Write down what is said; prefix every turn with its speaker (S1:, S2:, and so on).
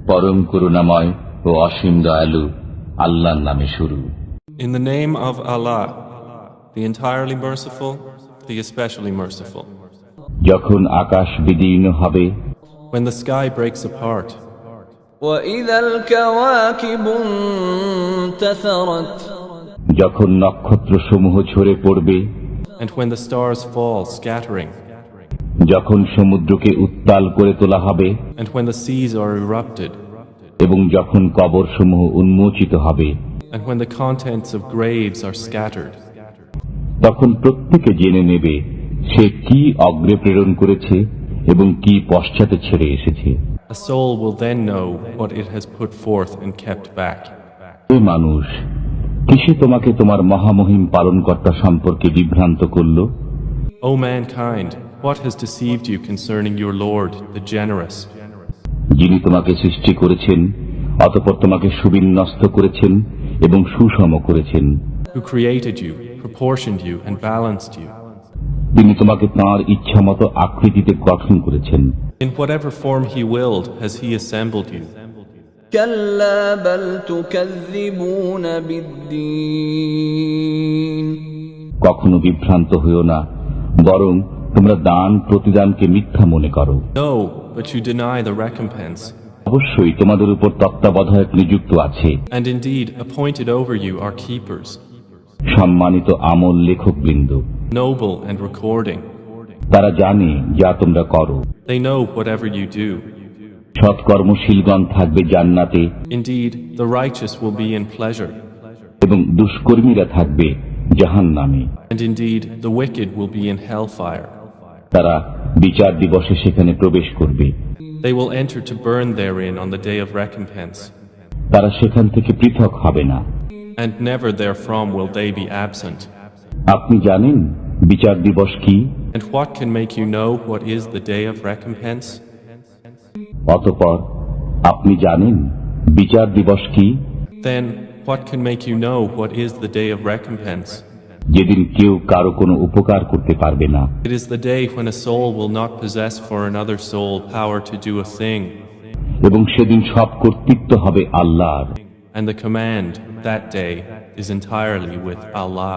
S1: পরম করুণাময় ও অসীম দয়ালু আল্লাহর নামে শুরু।
S2: In the name of Allah, the entirely merciful, the especially merciful.
S1: যখন আকাশ বিদীর্ণ হবে,
S2: When the sky breaks apart,
S3: وَإِذَا الْكَوَاكِبُ انتَثَرَتْ
S1: যখন নক্ষত্রসমূহ ঝরে পড়বে,
S2: and when the stars fall scattering,
S1: যখন সমুদ্রকে উত্তাল করে তোলা হবে
S2: and when the seas are erupted,
S1: এবং যখন কবরসমূহ উন্মোচিত হবে,
S2: and when the contents of graves are scattered,
S1: তখন প্রত্যেকে জেনে নেবে সে কি অগ্রে প্রেরণ করেছে এবং কি পশ্চাতে ছেড়ে এসেছে।
S2: a soul will then know what it has put forth and kept back.
S1: হে মানুষ, কিসে তোমাকে তোমার মহামহিম পালনকর্তা সম্পর্কে বিভ্রান্ত করল?
S2: O mankind, what has deceived you concerning your Lord, the generous,
S1: যিনি তোমাকে সৃষ্টি করেছেন, অতঃপর তোমাকে সুবিন্যস্ত করেছেন এবং সুষম করেছেন।
S2: who created you, proportioned you, and balanced you?
S1: তিনি তোমাকে তাঁর ইচ্ছামতো আকৃতিতে গঠন করেছেন।
S2: In whatever form He willed has He assembled you.
S3: كَلَّا بَلْ تُكَذِّبُونَ بِالدِّينِ
S1: কখনো বিভ্রান্ত হইও না, বরং তোমরা দান প্রতিদানকে মিথ্যা মনে করো।
S2: No, but you deny the recompense.
S1: অবশ্যই তোমাদের উপর তত্ত্বাবধায়ক নিযুক্ত আছে,
S2: And indeed, appointed over you are keepers,
S1: সম্মানিত আমল লেখকবৃন্দ।
S2: noble and recording.
S1: তারা জানে যা তোমরা করো।
S2: They know whatever you do.
S1: সৎকর্মশীলগণ থাকবে জান্নাতে
S2: Indeed, the righteous will be in pleasure.
S1: এবং দুষ্কর্মীরা থাকবে জাহান্নামে।
S2: And indeed, the wicked will be in hellfire.
S1: তারা বিচার দিবসে সেখানে প্রবেশ করবে।
S2: They will enter to burn therein on the day of recompense.
S1: তারা সেখান থেকে পৃথক হবে না।
S2: And never therefrom will they be absent.
S1: আপনি জানেন বিচার দিবস কি?
S2: And what can make you know what is the day of recompense?
S1: অতঃপর আপনি জানেন বিচার দিবস কি?
S2: Then, what can make you know what is the day of recompense?
S1: যেদিন কেউ কারো কোনো উপকার করতে পারবে না।
S2: It is the day when a soul will not possess for another soul power to do a thing,
S1: এবং সেদিন সব কর্তৃত্ব হবে আল্লাহর।
S2: and the command that day is entirely with Allah.